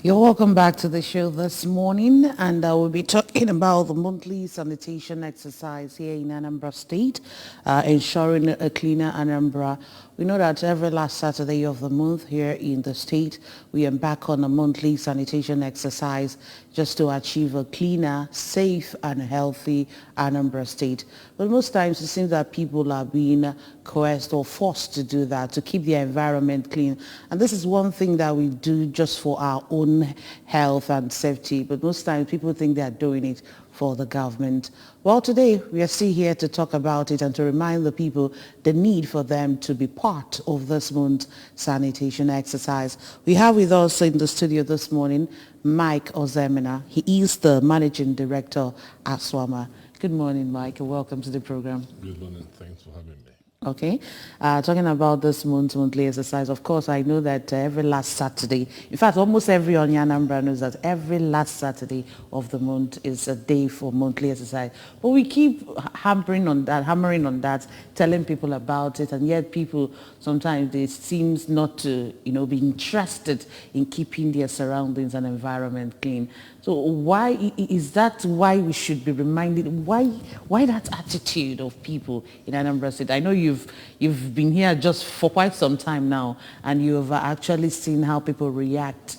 You're welcome back to the show this morning, and we'll be talking about the monthly sanitation exercise here in Anambra State, ensuring a cleaner Anambra. We know that every last Saturday of the month here in the state, we embark on a monthly sanitation exercise just to achieve a cleaner, safe and healthy Anambra State. But most times it seems that people are being coerced or forced to do that, to keep their environment clean. And this is one thing that we do just for our own health and safety. But most times people think they are doing it for the government. Well, today we are still here to talk about it and to remind the people the need for them to be part of this month's sanitation exercise. We have with us in the studio this morning Mike Ozemina. He is the Managing Director at SWAMA. Good morning, Mike, and welcome to the program. Good morning. Thanks for having me. Okay. Talking about this monthly exercise, of course, I know that every last Saturday, in fact, almost every on Anambra knows that every last Saturday of the month is a day for monthly exercise. But we keep hammering on that, telling people about it, and yet people sometimes they seems not to, be interested in keeping their surroundings and environment clean. So why is that? Why we should be reminded? Why that attitude of people in Anambra State? I know you've been here just for quite some time now, and you've actually seen how people react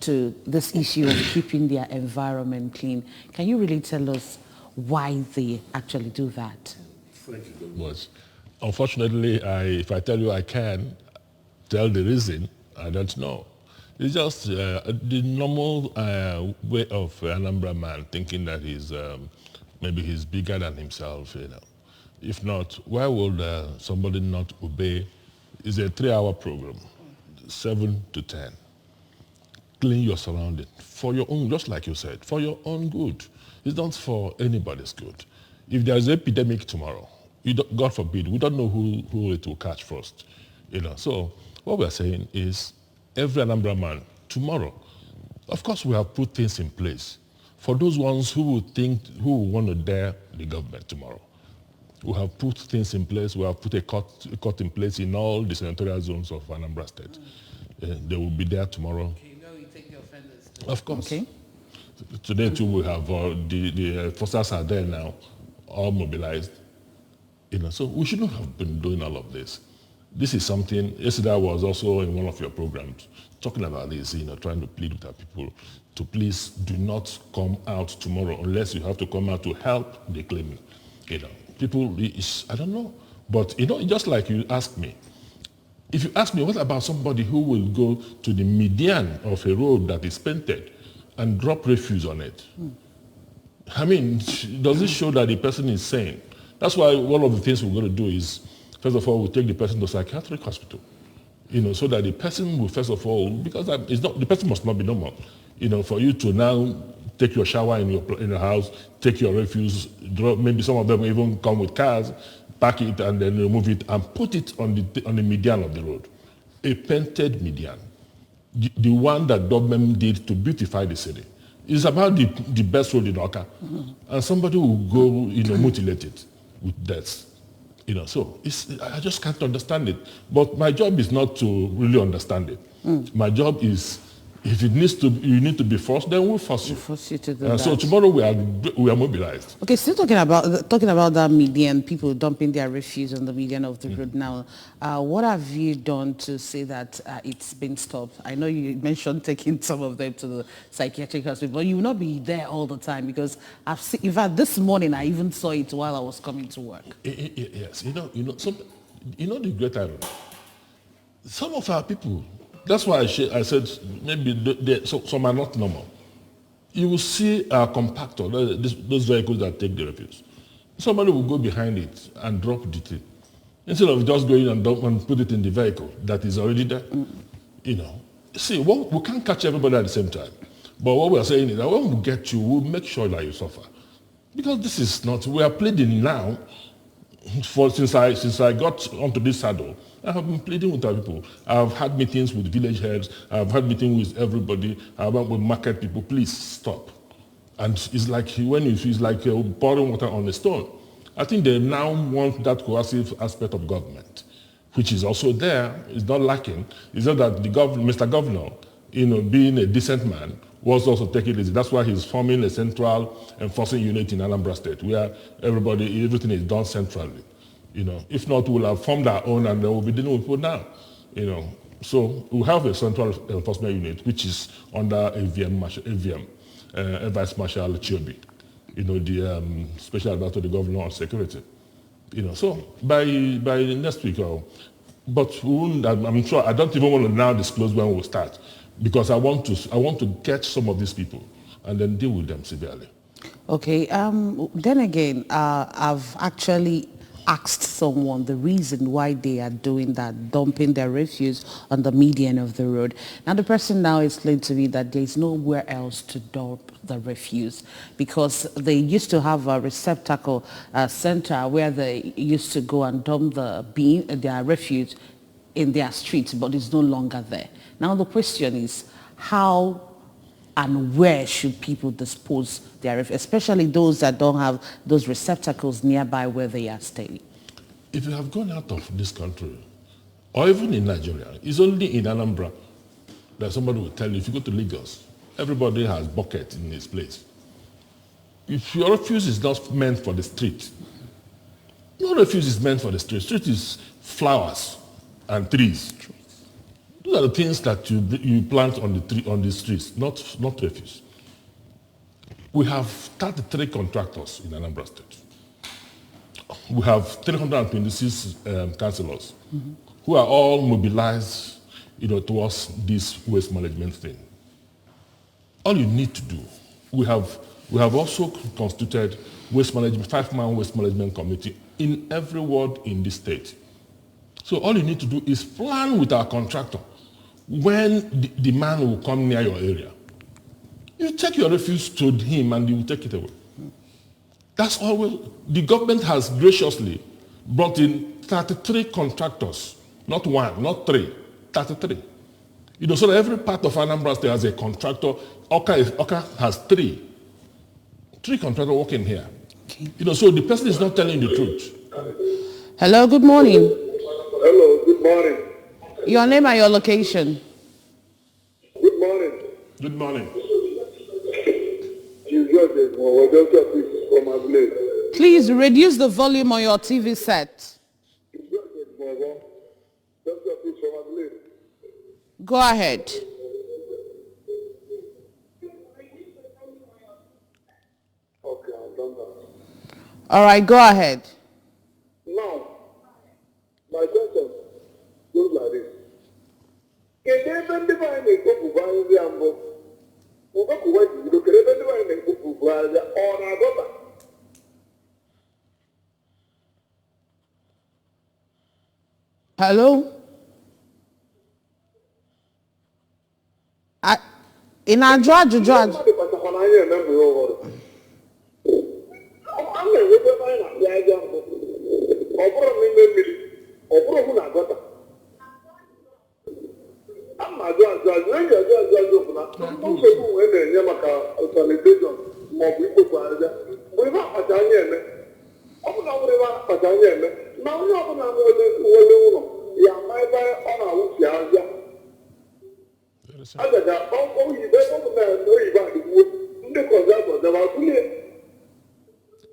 to this issue of keeping their environment clean. Can you really tell us why they actually do that? Thank you very much. Unfortunately, if I tell you I can tell the reason, I don't know. It's just the normal way of Anambra man thinking that maybe he's bigger than himself, If not, why would somebody not obey? It's a 3-hour program, 7 to 10. Clean your surrounding for your own, just like you said, for your own good. It's not for anybody's good. If there's an epidemic tomorrow, God forbid, we don't know who it will catch first. So what we're saying is every Anambra man tomorrow, of course we have put things in place for those ones who will want to dare the government tomorrow. We have put things in place. We have put a court in place in all the senatorial zones of Anambra State. They will be there tomorrow. Okay, you take the offenders. Of course. Okay. Today too we have the forces are there now, all mobilized. So we shouldn't have been doing all of this. This is something, yesterday I was also in one of your programs talking about this, trying to plead with our people to please do not come out tomorrow unless you have to come out to help the claimant. People, I don't know. But, just like you asked me, if you ask me, what about somebody who will go to the median of a road that is painted and drop refuse on it? I mean, does it show that the person is sane? That's why one of the things we're going to do is, first of all, we'll take the person to a psychiatric hospital, so that the person will, first of all, because the person must not be normal, for you to now take your shower in your house, take your refuse, maybe some of them even come with cars, pack it and then remove it and put it on the median of the road, a painted median, the one that government did to beautify the city. It's about the best road in Oka, and somebody will go, mutilate it with deaths. So I just can't understand it. But my job is not to really understand it. My job is, if you need to be forced, then we'll force you. We'll force you to do that. So tomorrow we are mobilized. Okay, still talking about that median, people dumping their refuse on the median of the road now. What have you done to say that it's been stopped? I know you mentioned taking some of them to the psychiatric hospital, but you will not be there all the time, because I've seen, in fact, this morning I even saw it while I was coming to work. Yes, the great irony. Some of our people, that's why I said maybe some are not normal. You will see a compactor, those vehicles that take the refuse. Somebody will go behind it and drop the thing, instead of just going and put it in the vehicle that is already there. See, we can't catch everybody at the same time. But what we are saying is that when we get you, we'll make sure that you suffer. Because this is not, we are pleading now, since I got onto this saddle, I have been pleading with our people. I've had meetings with village heads. I've had meetings with everybody. I've met with market people. Please stop. And it's like pouring water on a stone. I think they now want that coercive aspect of government, which is also there. It's not lacking. It's not that the Mr. Governor being a decent man, was also taking it easy. That's why he's forming a central enforcing unit in Anambra State, where everything is done centrally. If not, we'll have formed our own and then we'll be dealing with people now. So we have a central enforcement unit which is under AVM, Vice Marshal Chiobi, the special advisor to the governor on security. So by next week, but I'm sure I don't even want to now disclose when we'll start, because I want to catch some of these people and then deal with them severely. Okay. Then again, I've actually asked someone the reason why they are doing that, dumping their refuse on the median of the road. Now the person now explained to me that there is nowhere else to dump the refuse, because they used to have a receptacle center where they used to go and dump their refuse in their streets, but it's no longer there. Now the question is, how and where should people dispose their refuse, especially those that don't have those receptacles nearby where they are staying? If you have gone out of this country, or even in Nigeria, it's only in Anambra that somebody will tell you, if you go to Lagos, everybody has bucket in his place. If your refuse is not meant for the street, your refuse is meant for the street. Street is flowers and trees. Those are the things that you plant on the streets, not refuse. We have 33 contractors in Anambra State. We have 326 councillors who are all mobilized, towards this waste management thing. All you need to do, we have also constituted 5-man waste management committee in every ward in the state. So all you need to do is plan with our contractor when the man will come near your area. You take your refuse to him and he will take it away. That's all. The government has graciously brought in 33 contractors, not one, not three, 33. So that every part of Anambra State has a contractor. Oka has three contractors working here. Okay. So the person is not telling the truth. Hello, good morning. Hello, good morning. Your name and your location. Good morning. Good morning. Please reduce the volume on your TV set. Go ahead. Okay, I've done that. All right, go ahead. Now, my question goes like this. Hello? In our judge.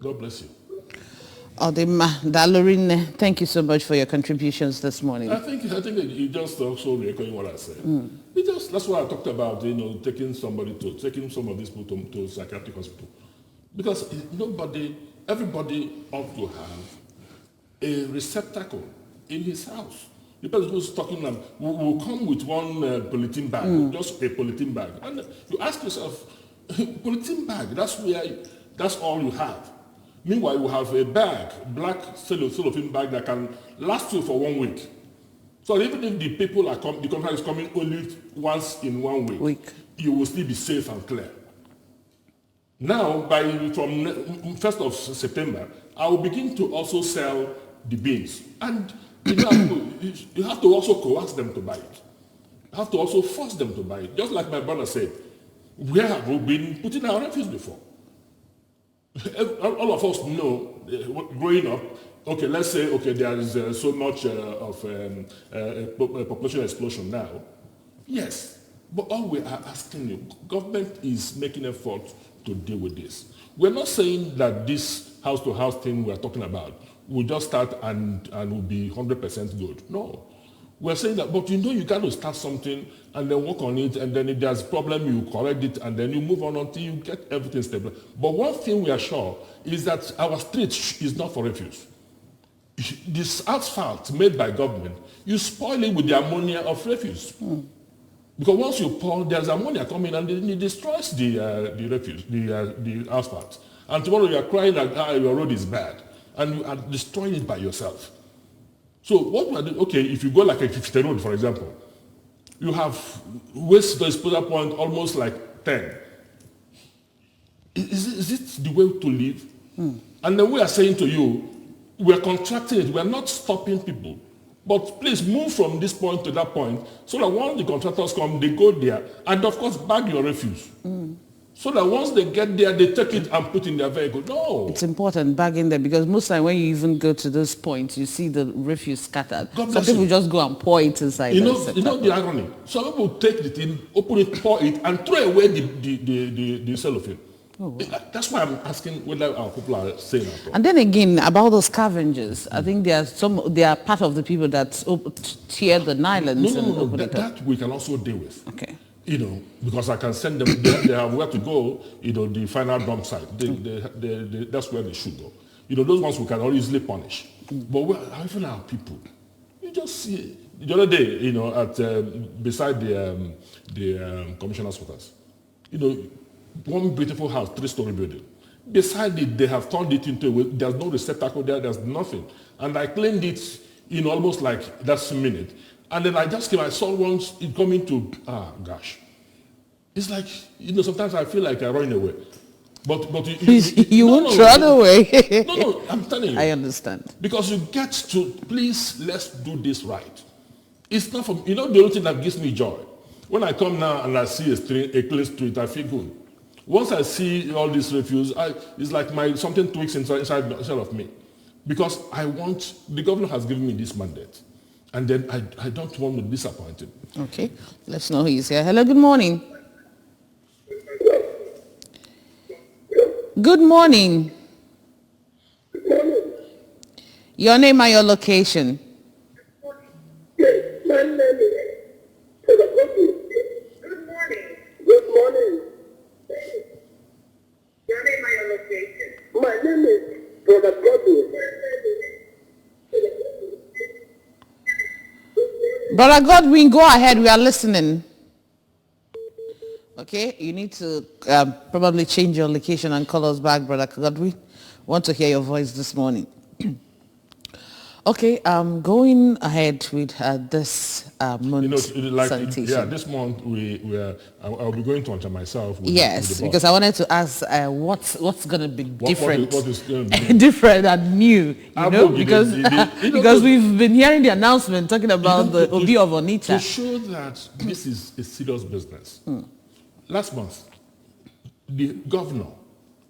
God bless you. Odima Dalorine, thank you so much for your contributions this morning. I think that you just also echoing what I said. That's why I talked about taking some of these people to psychiatric hospital, because everybody ought to have a receptacle in his house. The person who's talking will come with one polythene bag, just a polythene bag, and you ask yourself, polythene bag, that's all you have. Meanwhile, you have a bag, black cellophane bag that can last you for 1 week. So even if the contract is coming only once in 1 week, you will still be safe and clear. Now, from 1st of September, I will begin to also sell the beans. And you have to also coerce them to buy it. You have to also force them to buy it. Just like my brother said, where have we been putting our refuse before? All of us know, growing up, let's say, there is so much of a population explosion now. Yes, But all we are asking you, government is making effort to deal with this. We're not saying that this house-to-house thing we're talking about will just start and will be 100% good. No. We're saying that, but you got to start something and then work on it, and then if there's a problem, you correct it, and then you move on until you get everything stable. But one thing we are sure is that our street is not for refuse. This asphalt made by government, you spoil it with the ammonia of refuse. Because once you pour, there's ammonia coming and it destroys the refuse, the asphalt. And tomorrow you are crying that your road is bad, and you are destroying it by yourself. So what we are doing, okay, if you go like a 50 road, for example, you have waste disposal point almost like 10. Is it the way to live? And then we are saying to you, we are contracting it, we are not stopping people. But please move from this point to that point so that once the contractors come, they go there and of course bag your refuse. So that once they get there, they take it and put in their vehicle. No. It's important bagging there because most time when you even go to those points, you see the refuse scattered. Some people just go and pour it inside. You know the irony. Some people take it in, open it, pour it, and throw away the cellophane. Oh, wow. That's why I'm asking whether our people are saying that. And then again, about those scavengers, I think they are part of the people that tear the nylons. No. That we can also deal with. Okay. Because I can send them, they have where to go, the final dump site. That's where they should go. Those ones we can all easily punish. But even our people, you just see, the other day, beside the commissioner's quarters, one beautiful house, 3-story building. Beside it, they have turned it into, there's no receptacle there, there's nothing. And I cleaned it in almost like that's a minute. And then I saw once it coming to, gosh. It's like, sometimes I feel like I run away. But you won't run away. No, I'm telling you. I understand. Because you get to, please, let's do this right. It's not from, the only thing that gives me joy. When I come now and I see a clean street, I feel good. Once I see all this refuse, it's like something tweaks inside of me. Because the governor has given me this mandate. And then I don't want to disappoint him. Okay, let's know who is here. Hello, good morning. Good morning. Your name and your location. Yes, my name is. Good morning. Good morning. Your name and your location. My name is Brother Godwin. Brother Godwin, go ahead. We are listening. Okay, you need to probably change your location and call us back, Brother Godwin. Want to hear your voice this morning. Okay, going ahead with this month sanitation. Yeah, this month I'll be going to Onitsha myself. Yes, because I wanted to ask what's going to be different, what is going to be different and new, because we've been hearing the announcement talking about the Obi of Onitsha. To show that this is a serious business. Last month, the governor,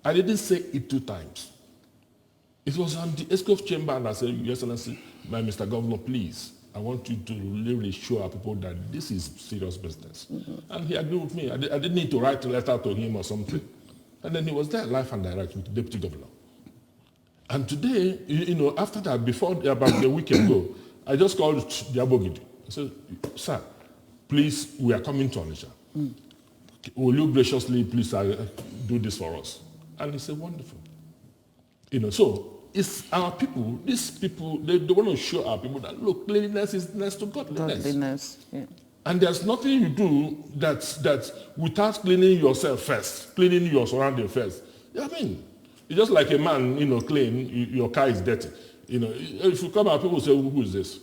I didn't say it 2 times. It was on the Excerse chamber and I said, Your Excellency, my Mr. Governor, please, I want you to really show our people that this is serious business. And he agreed with me. I didn't need to write a letter to him or something. And then he was there live and direct with the deputy governor. And today, after that, about a week ago, I just called the Abogidi. I said, Sir, please, we are coming to Onitsha. Will you graciously please do this for us? And he said, wonderful. So it's our people, these people, they want to show our people that, look, cleanliness is next to godliness. Yeah. And there's nothing you do that without cleaning yourself first, cleaning your surrounding first. I mean, it's just like a man, clean, your car is dirty. If you come out, people say, who is this?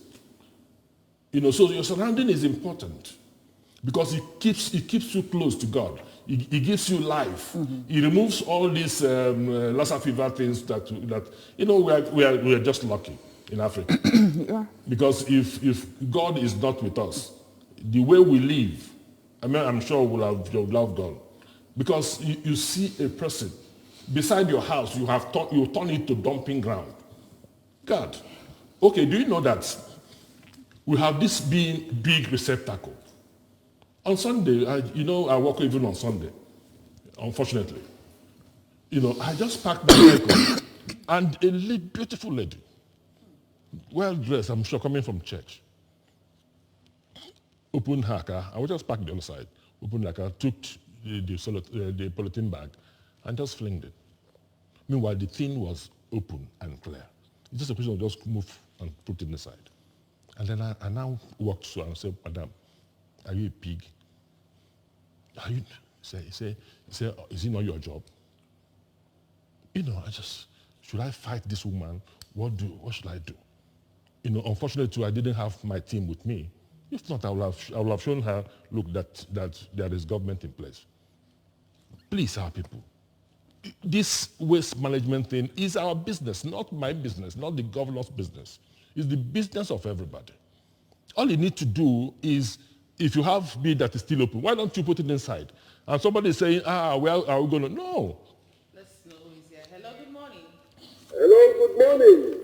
So your surrounding is important. Because it keeps you close to God. It gives you life. It removes all these Lassa fever things that we are just lucky in Africa. Yeah. Because if God is not with us, the way we live, I'm sure we'll have gone. Because you see a person beside your house, you turn it to dumping ground. God, okay, do you know that we have this big receptacle? On Sunday, I work even on Sunday, unfortunately. I just parked my vehicle and a beautiful lady, well dressed, I'm sure, coming from church, opened her car. I was just parked the other side. Opened her car, took the polythene bag, and just flinged it. Meanwhile, the thing was open and clear. It's just a question of just move and put it inside. And then I now walked to her and said, Madam, are you a pig? Are you? Say, is it not your job? Should I fight this woman? What should I do? Unfortunately, too, I didn't have my team with me. If not, I would have shown her, look, that there is government in place. Please, our people, this waste management thing is our business, not my business, not the governor's business. It's the business of everybody. All you need to do is, if you have bin that is still open, why don't you put it inside? And somebody is saying, well, are we going to? No. Let's know who is here. Hello, good morning. Hello, good morning.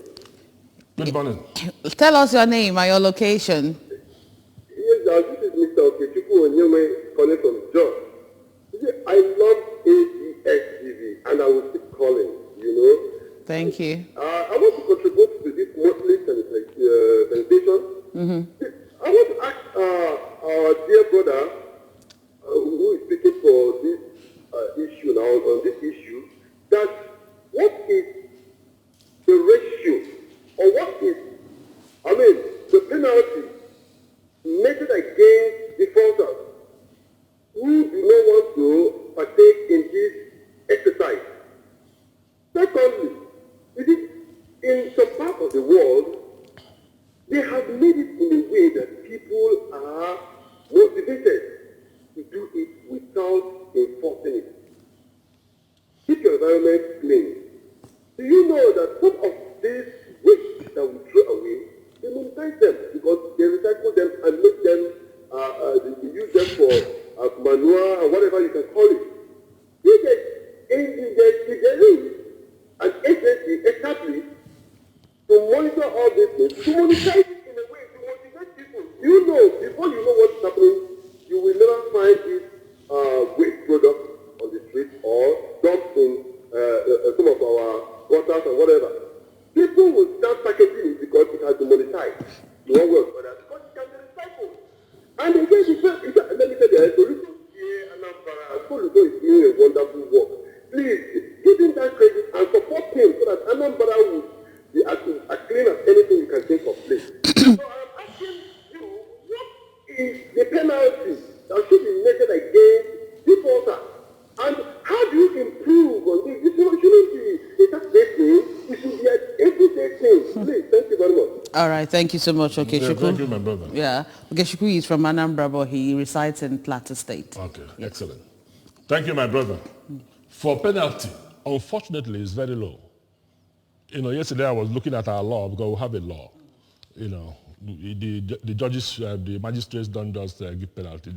Good morning. Tell us your name and your location. Yes, this is Mr. Okechukwu Onyeme calling from John. You see, I love ABS TV and I will keep calling, Thank you. I want to contribute to this monthly sanitation. I want to ask our dear brother who is speaking for this issue now, on this issue, that what is the ratio, or what is, the penalty measured against defaulters who do not want to partake in this exercise? Secondly, in some parts of the world, they have made it in a way that people are motivated to do it without enforcing it. Keep your environment clean. Do you know that some of these waste that we throw away, they monetize them because they recycle them and make them, they use them for manure or whatever you can call it. If there is an agency established to monitor all these things, to monetize it in a way to motivate people. Before you know what's happening, you will never find this waste product on the street or dumped in some of our gutters or whatever. People will start packaging it because it has been monetized. You won't work for that because it can be recycled. And again, let me tell you, Solution here, Anambra, Solution is doing a wonderful work. Please, give him that credit and support him so that Anambra will be as clean as anything you can think of, please. So I'm asking you, what is the penalty that should be measured against defaulters? And how do you improve on this? This shouldn't be a Saturday thing. It should be an everyday thing. Please, thank you very much. All right, thank you so much, Okechukwu. Thank you, my brother. Yeah, Okechukwu is from Anambra, but he resides in Plateau State. Okay, excellent. Thank you, my brother. For penalty, unfortunately, it's very low. Yesterday I was looking at our law because we have a law. The judges, the magistrates don't just give penalty.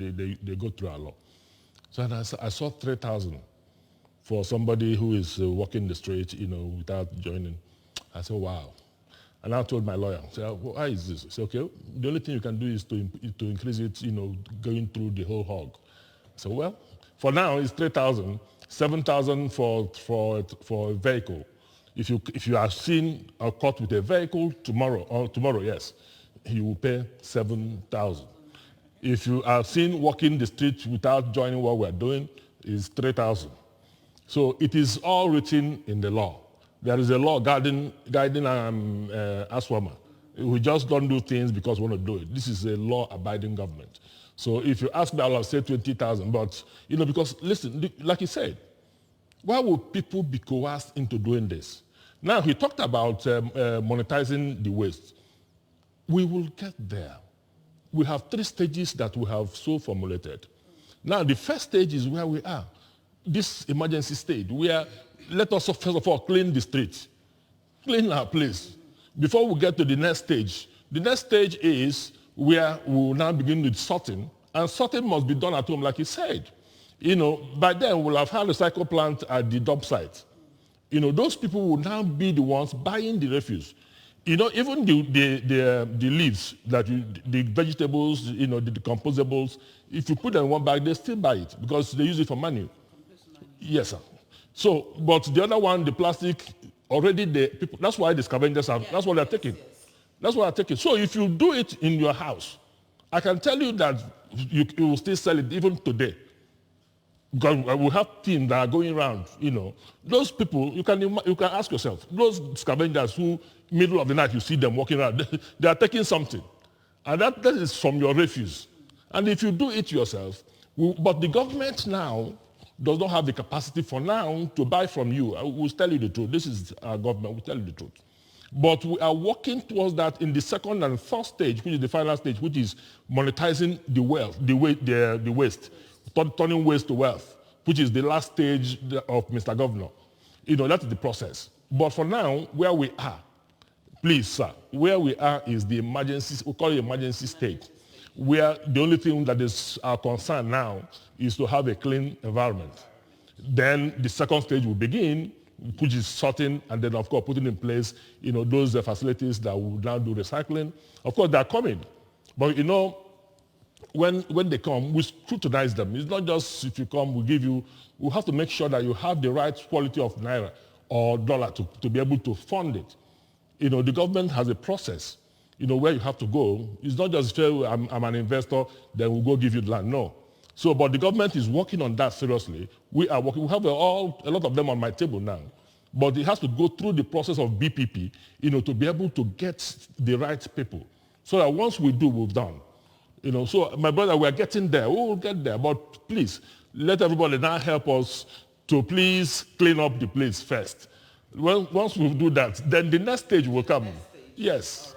They go through our law. So I saw 3,000 for somebody who is walking the street, without joining. I said, wow. And I told my lawyer, I said, well, why is this? He said, okay, the only thing you can do is to increase it, going through the whole hog. I said, well, for now it's 3,000, 7,000 for a vehicle. If you are seen or caught with a vehicle tomorrow, yes, you will pay 7,000. If you are seen walking the street without joining what we're doing, it's 3,000. So it is all written in the law. There is a law guiding Aswama. We just don't do things because we want to do it. This is a law-abiding government. So if you ask me, I'll say 20,000. But, because, listen, like he said, why would people be coerced into doing this? Now, he talked about monetizing the waste. We will get there. We have 3 stages that we have so formulated. Now, the first stage is where we are, this emergency stage, where let us first of all clean the streets, clean our place, before we get to the next stage. The next stage is where we will now begin with sorting, and sorting must be done at home, like he said. By then we'll have had a recycle plant at the dump site. Those people will now be the ones buying the refuse. even the leaves, the vegetables, the decomposables, if you put them in one bag, they still buy it because they use it for money. Yes, sir. So, but the other one, the plastic, already the people, that's why the scavengers are, that's what they're taking. That's what they're taking. So if you do it in your house, I can tell you that you will still sell it even today. Because we have teams that are going around, Those people, you can ask yourself, those scavengers who, middle of the night, you see them walking around, they are taking something. And that is from your refuse. And if you do it yourself, but the government now does not have the capacity for now to buy from you. I will tell you the truth. This is our government. We'll tell you the truth. But we are working towards that in the second and third stage, which is the final stage, which is monetizing the wealth, the waste, turning waste to wealth, which is the last stage of Mr. Governor. That is the process. But for now, where we are, please, sir, where we are is the emergency, we call it emergency state, where the only thing that is our concern now is to have a clean environment. Then the second stage will begin, which is sorting, and then, of course, putting in place, those facilities that will now do recycling. Of course, they're coming. But, when they come, we scrutinize them. It's not just if you come, we have to make sure that you have the right quality of naira or dollar to be able to fund it. The government has a process, where you have to go. It's not just say, I'm an investor, then we'll go give you the land. No. So, but the government is working on that seriously. We are working. We have a lot of them on my table now. But it has to go through the process of BPP, to be able to get the right people. So that once we do, we've done. So my brother, we are getting there. We will get there. But please, let everybody now help us to please clean up the place first. Once we do that, then the next stage will come. Yes.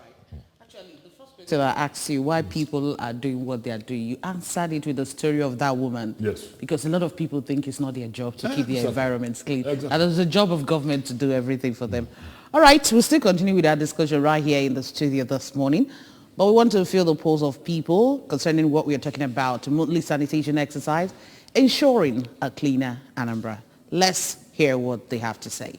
Actually, the first question I asked you why people are doing what they are doing, you answered it with the story of that woman. Yes. Because a lot of people think it's not their job to keep their environments clean. Exactly. And it's the job of government to do everything for them. All right, we'll still continue with our discussion right here in the studio this morning. But we want to feel the pulse of people concerning what we are talking about, monthly sanitation exercise, ensuring a cleaner Anambra. Let's hear what they have to say.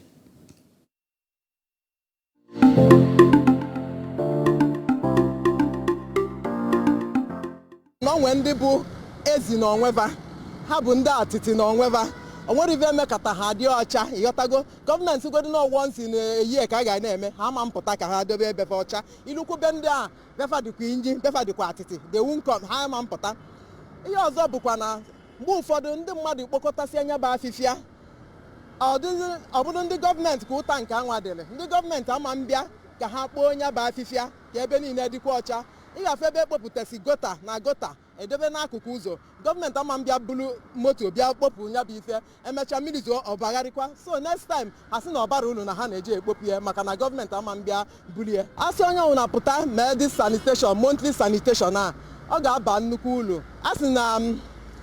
N'onwe ndị bụ ezi n'onweva ha bụ ndị atịtị n'onweva onwere ife emekata ha dị ọcha ịghọtago gọọmenti godo na once in a year ka a ga na-eme ha ma mpụta ka ha dobe ebefe ọcha ilukwu be ndị a befa dịkwa inji befa dịkwa atịtị they won't come ha ma mpụta ihe ọzọ bụkwa na mgbe ụfọdụ ndị mmadụ kpokọtasị anya bụ afịfịa ọ bụrụ ndị gọọmenti ka ụta nke anwa dịrị ndị gọọmenti ama mbịa ka ha kpoo onye bụ afịfịa ka ebe niile dịkwa ọcha ịgafe ebe ekpopụtasị gota na gota edebe n'akụkụ ụzọ gọọmenti ama mbịa bulu moto bịa kpopụ nya bụ ife emechaa mmiri zoo ọbagharịkwa so next time ha sị na ọbara unu na ha na-eji ekpopụ ya maka na gọọmenti ama mbịa bulie asị onye ọbụla pụta mee dị sanitation monthly sanitation a ọ ga-aba nnukwu ụlọ a sị na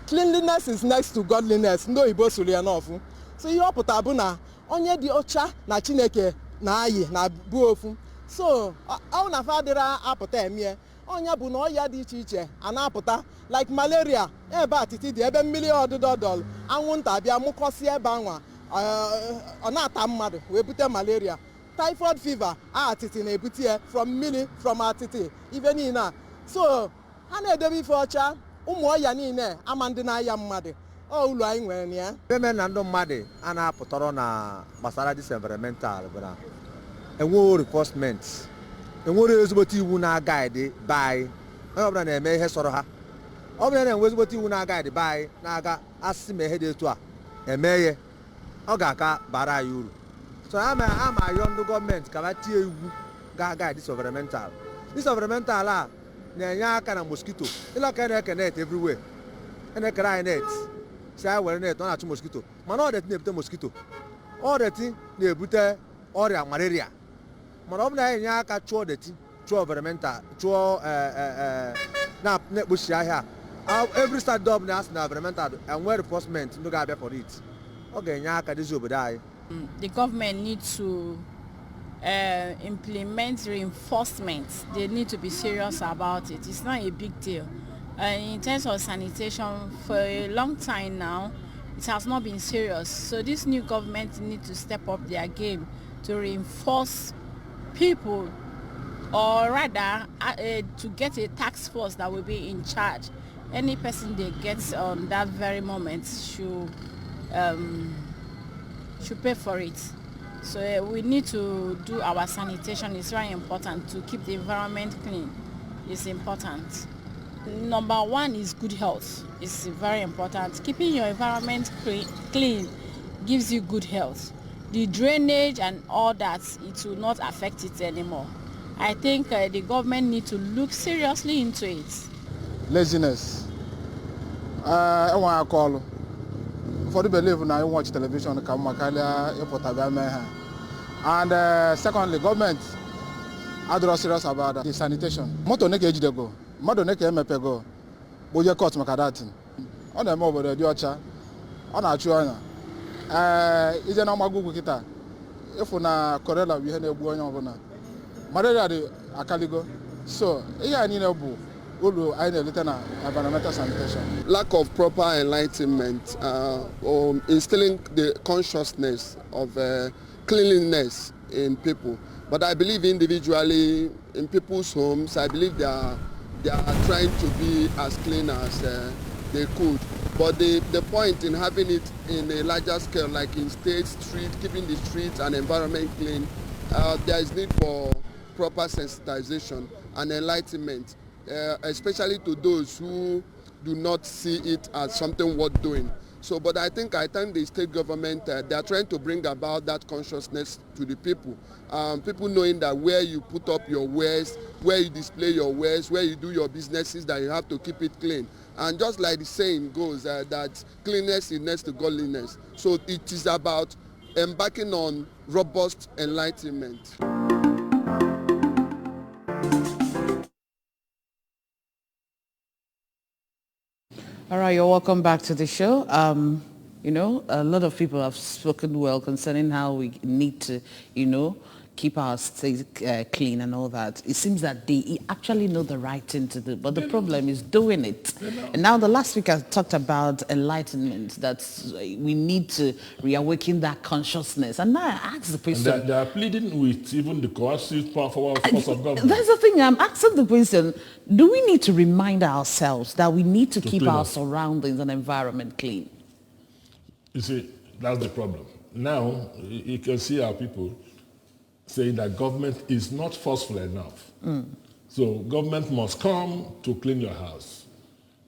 cleanliness is next to godliness ndị oyibo sụrụ ya n'ọfụ so ihe ọ pụta bụ na onye dị ọcha na Chineke na-ayị na bụ ofu so ọ na fa adịra apụta emie onye bụ na ọya dị iche iche a na-apụta like malaria ebe atịtị dị ebe mmiri ọdụdọ dọlụ anwụnta abịa mụkọsịa ebe anwa ọ na-ata mmadụ wee bute malaria typhoid fever atịtị na-ebute ya from mmiri from atịtị ife niile a so ha na-edebe ife ọcha ụmụ ọya niile ama ndị na-aya mmadụ ụlọ anyị nwere na ya eme na ndị mmadụ a na-apụtara na gbasara dis environmental bụ na enweghị reinforcement enwere ezigbote iwu na-agaịdị be anyị onye ọbụla na-eme ihe sọrọ ha ọ bụla na-enwe ezigbote iwu na-agaịdị be anyị na-aga asịsị ma ihe dị etu a eme ihe ọ ga-aka bara anyị uru so ama ayọ ndị gọọmenti ka ha tie iwu ga-agaịdị dis environmental a na-enye aka na mosquito ịlọka na-eke net everywhere na-ekere anyị net si anyị were net ọ na-achụ mosquito mana ọdeti na-ebute mosquito ọdeti na-ebute ọrịa malaria mana ọ bụ na anyị enye aka chụọ deti chụọ environmental chụọ na-ekpochi ahịa every start job na asị na environmental enwe reinforcement ndị ga-abịa for it ọ ga-enye aka dịzi obodo anyị. The government needs to implement reinforcement. They need to be serious about it. It's not a big deal. In terms of sanitation, for a long time now, it has not been serious. So this new government needs to step up their game to reinforce people or rather to get a task force that will be in charge. Any person they get on that very moment should pay for it. So we need to do our sanitation. It's very important to keep the environment clean. It's important. Number one is good health. It's very important. Keeping your environment clean gives you good health. The drainage and all that, it will not affect it anymore. I think the government need to look seriously into it. Laziness. I want to call. For the belief now, I watch television, and secondly, government are serious about the sanitation. Moto neke ejide go, moto neke emepe go, boye court makadatin. On the mobile the diocha, on a chuana. Is an amagu kita. If na corella we had a buono bona. Madera de akaligo. So, here ni nebu. Environmental sanitation. Lack of proper enlightenment or instilling the consciousness of cleanliness in people. But I believe individually in people's homes, I believe they are trying to be as clean as they could. But the point in having it in a larger scale, like in state, street, keeping the streets and environment clean, there is need for proper sensitization and enlightenment. Especially to those who do not see it as something worth doing. So, but I think the state government, they are trying to bring about that consciousness to the people. People knowing that where you put up your wares, where you display your wares, where you do your businesses, that you have to keep it clean. And just like the saying goes, that cleanliness is next to godliness. So it is about embarking on robust enlightenment. All right, you're welcome back to the show. You know, a lot of people have spoken well concerning how we need to, you know, keep our state clean and all that. It seems that they actually know the right thing to do, but the problem is doing it. And now the last week I talked about enlightenment, that we need to reawaken that consciousness. And now I ask the question. And they are pleading with even the coercive force of government. That's the thing, I'm asking the question, do we need to remind ourselves that we need to keep our surroundings and environment clean? You see, that's the problem. Now, you can see our people saying that government is not forceful enough. So government must come to clean your house.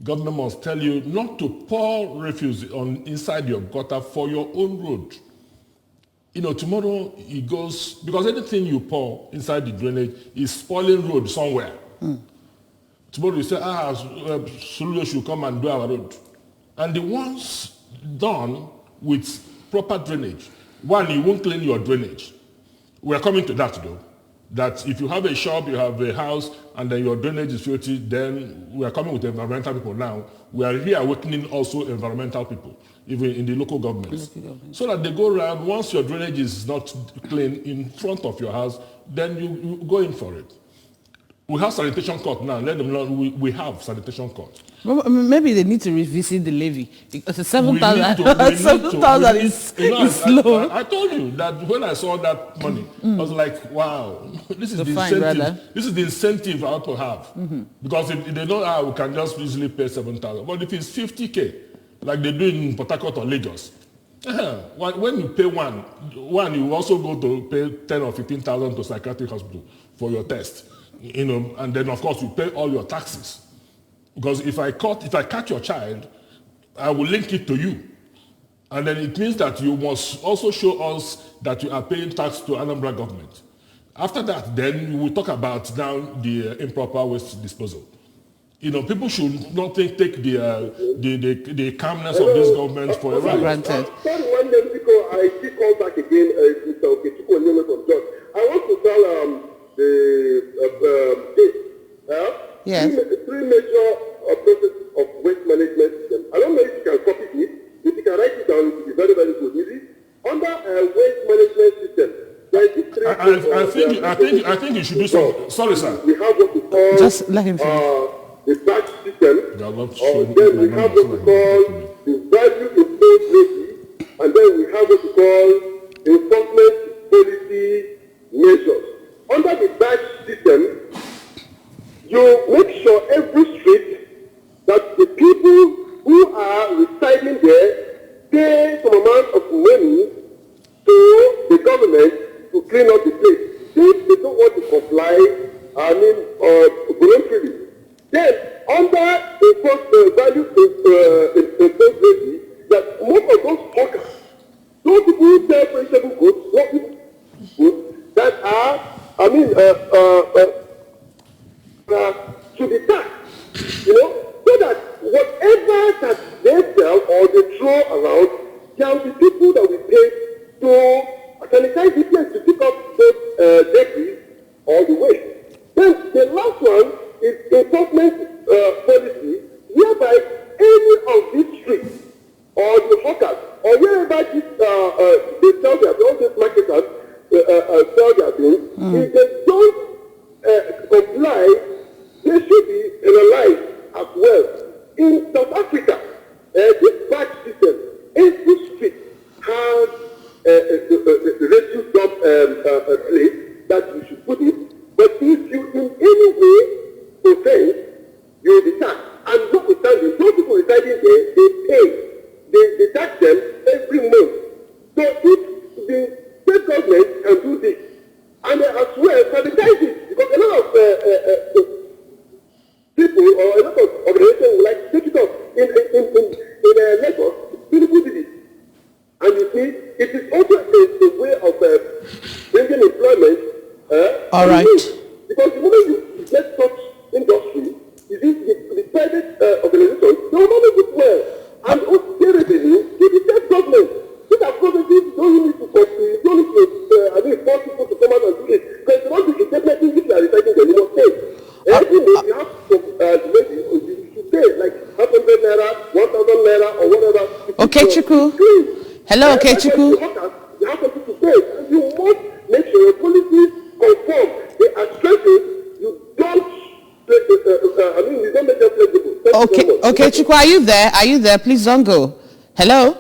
Government must tell you not to pour refuse inside your gutter for your own road. You know, tomorrow it goes, because anything you pour inside the drainage is spoiling road somewhere. Tomorrow you say, Sulu should come and do our road. And the ones done with proper drainage, one, you won't clean your drainage. We're coming to that though. That if you have a shop, you have a house, and then your drainage is filthy, then we are coming with environmental people now. We are reawakening also environmental people, even in the local governments. So that they go around, once your drainage is not clean in front of your house, then you go in for it. We have sanitation court now. Let them know we have sanitation court. Maybe they need to revisit the levy because the 7,000 is low. I told you that when I saw that money, I was like, wow, this is the fine, incentive. Brother. This is the incentive I ought to have. Because if they know we can just easily pay 7,000. But if it's 50K, like they do in Port Harcourt or Lagos, when you pay one, you also go to pay 10 or 15,000 to psychiatric hospital for your test. You know, and then of course you pay all your taxes. Because if I catch your child, I will link it to you. And then it means that you must also show us that you are paying tax to Anambra government. After that, then we will talk about now the improper waste disposal. You know, people should not take the calmness of this government for granted. Sorry, one day I still call back again, Mr. Okechukwu Onyeme from George. I want to tell yes. Three major processes of waste management system. I don't know if you can copy it. If you can write it down, it will be very, very good. Easy. Under a waste management system, there is three. I think you should do something. Sorry, sir. We have what we call just let him finish. The batch system. Then we have what we call the value imposed levy, and then we have what we call enforcement policy measures. under the badge system, you make sure every street that the people who are residing there pay some amount of money to the government to clean up the place. If they don't want to comply, voluntarily, then under the first value imposed levy, that most of those hawkers, those people who sell perishable goods, that are, should be taxed, so that whatever that they sell or they throw around, there will be people that will pay to sanitize the place to pick up those debris or the waste. Then the last one is enforcement policy, whereby any of these streets or the hawkers or wherever this, they sell their all these marketers sell their things, if they don't comply, they should be penalized as well. In South Africa, this badge system, every street has a refuse dump place that you should put it. But if you in any way offend, you will be taxed. And notwithstanding, those people residing there, they pay. They tax them every month. So if the state government can do this, and as well sanitize it, because a lot of people or a lot of organizations would like to take it up. In Lagos, people did it. And you see, it is also a way of bringing employment. All right. Because the moment you get such industry, you see, the private organizations, they will manage it well. And also pay revenue to the state government. These are processes you don't need to force people to come out and do it. Because if you want to definitely, if you are recycling them, you must pay. Every month you have to maybe you should pay like 500 naira, 1,000 naira, or whatever. Okay, Chuku. Hello, okay, Chuku. You have something to pay. And you must make sure your policies conform. They are strengthened. You don't you don't make them flexible. Okay, Chuku, are you there? Are you there? Please don't go. Hello?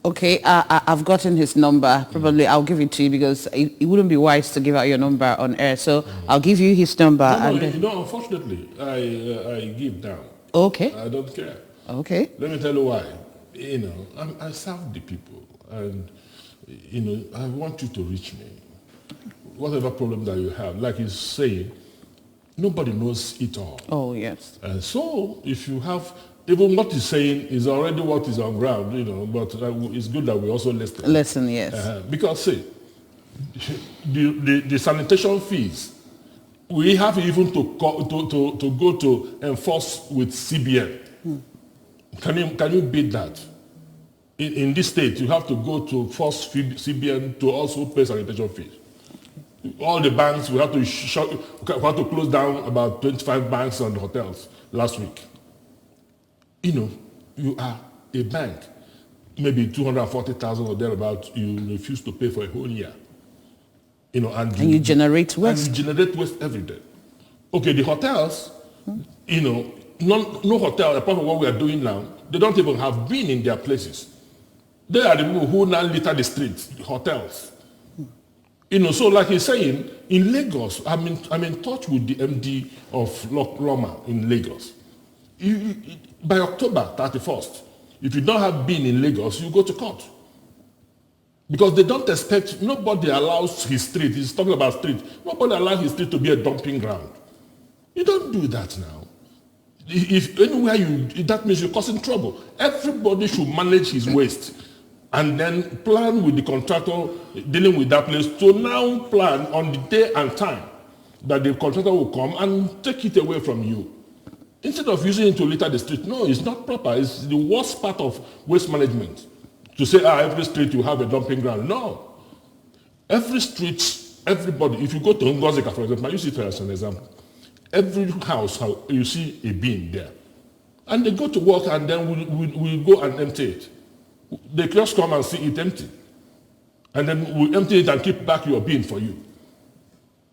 Okay, I've gotten his number. Probably I'll give it to you because it wouldn't be wise to give out your number on air. So I'll give you his number. Unfortunately, I give down. Okay. I don't care. Okay. Let me tell you why. I serve the people, and I want you to reach me. Whatever problem that you have, like he's saying, nobody knows it all. Oh yes. And so if you have, even what he's saying is already what is on ground, but it's good that we also listen. Listen, yes. Because see, the sanitation fees, we have even to go to enforce with CBN. Can you beat that? In this state, you have to go to force CBN to also pay sanitation fees. All the banks, we have to close down about 25 banks and hotels last week. You are a bank, maybe 240,000 or thereabout, you refuse to pay for a whole year. And you generate waste. And you generate waste every day. Okay, the hotels, no hotel, apart from what we are doing now, they don't even have been in their places. They are the people who now litter the streets, the hotels. So like he's saying, in Lagos, I'm in touch with the MD of Loma in Lagos. By October 31st, if you don't have been in Lagos, you go to court. Because they don't expect, nobody allows his street, he's talking about street, nobody allows his street to be a dumping ground. You don't do that now. If anywhere that means you're causing trouble. Everybody should manage his waste and then plan with the contractor dealing with that place to now plan on the day and time that the contractor will come and take it away from you. Instead of using it to litter the street, no, it's not proper. It's the worst part of waste management. To say, every street you have a dumping ground. No. Every street, everybody, if you go to Ngozika, for example, I use it as an example. Every house, you see a bin there. And they go to work and then we'll go and empty it. They just come and see it empty. And then we'll empty it and keep back your bin for you.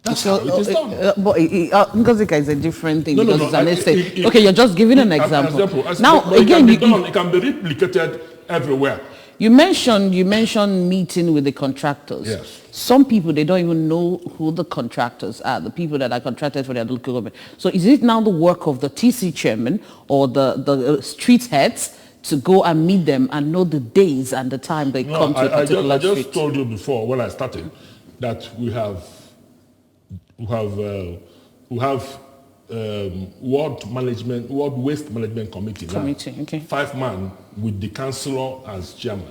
That's how it is done. But Ngozika is a different thing because it's an estate. Okay, you're just giving an example. Now, again, it can be replicated everywhere. You mentioned meeting with the contractors. Yes. Some people, they don't even know who the contractors are, the people that are contracted for their local government. So is it now the work of the TC chairman or the street heads to go and meet them and know the days and the time they come to a particular I just street? told you before when I started that we have World Waste Management Committee. Okay. 5 man with the councillor as chairman.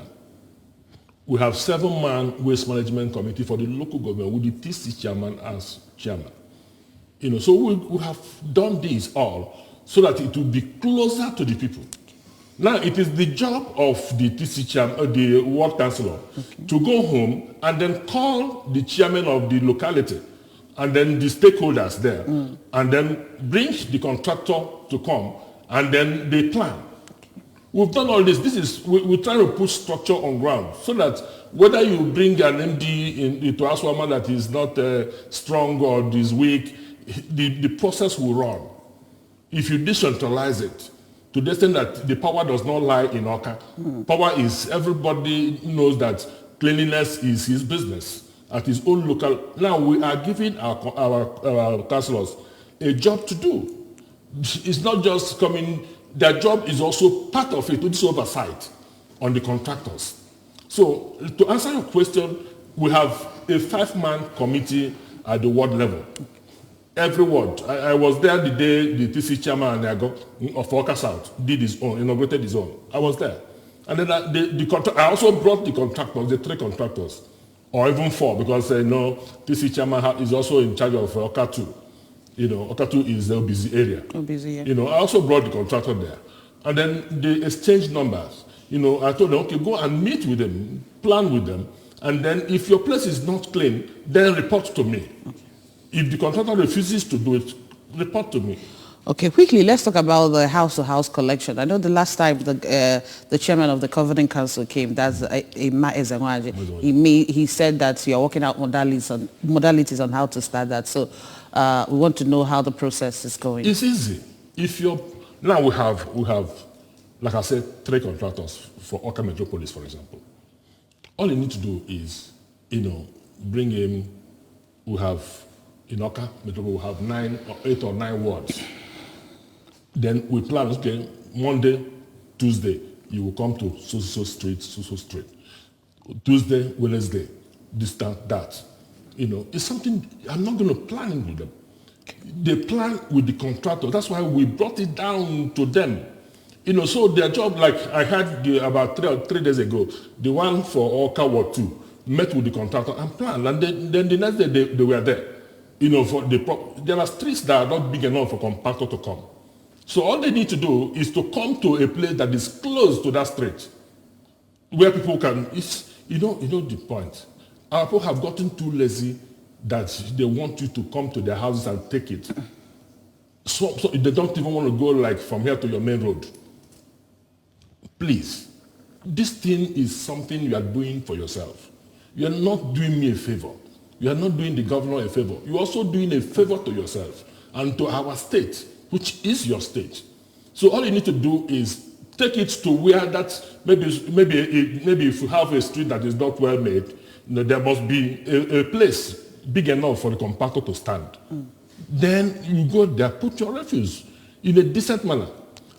We have 7 man Waste Management Committee for the local government with the TC chairman as chairman. So we have done this all so that it will be closer to the people. Now it is the job of the TC chairman, the ward councillor, to go home and then call the chairman of the locality and then the stakeholders there, and then bring the contractor to come, and then they plan. We've done all this. We're trying to put structure on ground so that whether you bring an MD into Aswama that is not strong or is weak, the process will run. If you decentralize it to the extent that the power does not lie in Oka, power is, everybody knows that cleanliness is his business at his own local. Now we are giving our councillors a job to do. It's not just coming, their job is also part of it, which is oversight on the contractors. So to answer your question, we have a 5-man committee at the ward level. Every ward. I was there the day the TC chairman of Oka South did his own, inaugurated his own. I was there. And then I also brought the contractors, the 3 contractors, or even 4, because TC chairman is also in charge of Oka 2. Oka 2 is the busy area. I also brought the contractor there. And then they exchanged numbers. I told them, okay, go and meet with them, plan with them, and then if your place is not clean, then report to me. Okay. If the contractor refuses to do it, report to me. Okay, quickly, let's talk about the house-to-house collection. I know the last time the chairman of the Governing Council came, that's Emma Ezengwaji. He said that you're working out modalities on how to start that. So we want to know how the process is going. It's easy. Now we have, like I said, 3 contractors for Oka Metropolis, for example. All you need to do is, bring in. We have in Oka Metropolis, we have 8 or 9 wards. Then we plan, okay, Monday, Tuesday, you will come to so street. Tuesday, Wednesday, this, that. It's something, I'm not going to plan it with them. They plan with the contractor. That's why we brought it down to them. So their job, like I had about 3 days ago, the one for Oka Ward 2, met with the contractor and planned. And then the next day they were there. There are streets that are not big enough for contractor to come. So all they need to do is to come to a place that is close to that street, where people can. The point. Our people have gotten too lazy that they want you to come to their houses and take it. So they don't even want to go like from here to your main road. Please, this thing is something you are doing for yourself. You are not doing me a favor. You are not doing the governor a favor. You are also doing a favor to yourself and to our state, which is your state. So all you need to do is take it to where that maybe if you have a street that is not well made, there must be a place big enough for the compactor to stand. Then you go there, put your refuse in a decent manner,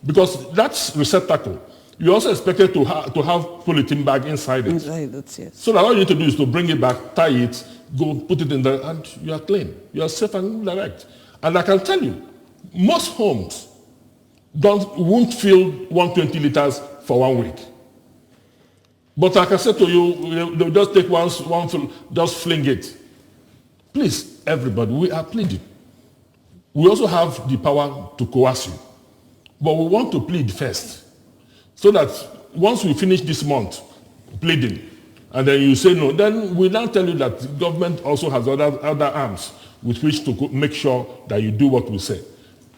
because that's receptacle. You also expected to have polythene bag inside it. Yes. So that all you need to do is to bring it back, tie it, go put it in there, and you are clean. You are safe and direct. And I can tell you, most homes won't fill 120 liters for 1 week. But like I said to you, they'll just take one fill, just fling it. Please, everybody, we are pleading. We also have the power to coerce you. But we want to plead first. So that once we finish this month pleading, and then you say no, then we now tell you that the government also has other arms with which to make sure that you do what we say.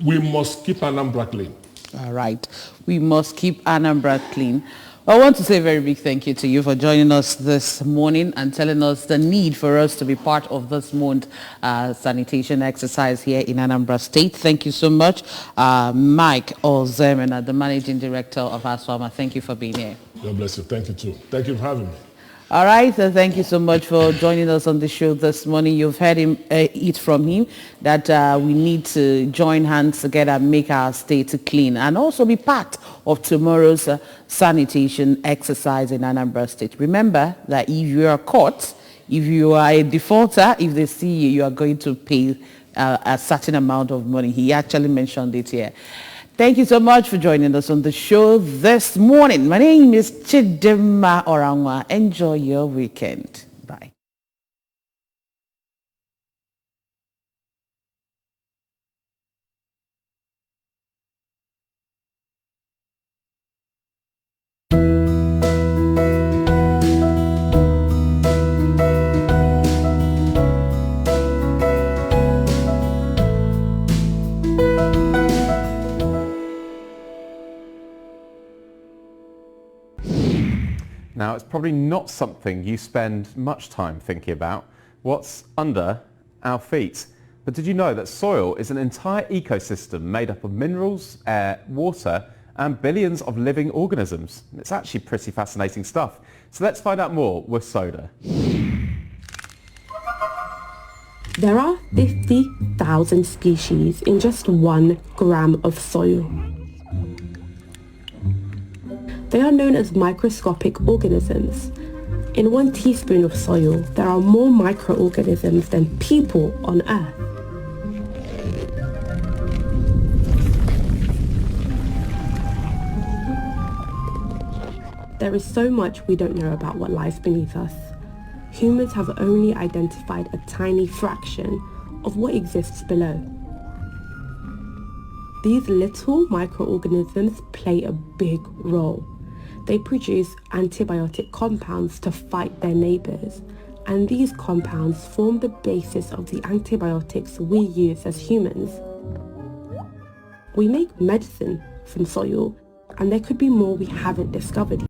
We must keep Anambra clean. All right. We must keep Anambra clean. I want to say a very big thank you to you for joining us this morning and telling us the need for us to be part of this month sanitation exercise here in Anambra State. Thank you so much. Mike Ozemena, the Managing Director of ASWAMA, thank you for being here. God bless you. Thank you too. Thank you for having me. All right, so thank you so much for joining us on the show this morning. You've heard it from him that we need to join hands together and make our state clean and also be part of tomorrow's sanitation exercise in Anambra State. Remember that if you are caught, if you are a defaulter, if they see you, you are going to pay a certain amount of money. He actually mentioned it here. Thank you so much for joining us on the show this morning. My name is Chidima Orangwa. Enjoy your weekend. Bye. Now, it's probably not something you spend much time thinking about, what's under our feet. But did you know that soil is an entire ecosystem made up of minerals, air, water, and billions of living organisms? It's actually pretty fascinating stuff. So let's find out more with Soda. There are 50,000 species in just 1 gram of soil. They are known as microscopic organisms. In 1 teaspoon of soil, there are more microorganisms than people on Earth. There is so much we don't know about what lies beneath us. Humans have only identified a tiny fraction of what exists below. These little microorganisms play a big role. They produce antibiotic compounds to fight their neighbors, and these compounds form the basis of the antibiotics we use as humans. We make medicine from soil, and there could be more we haven't discovered.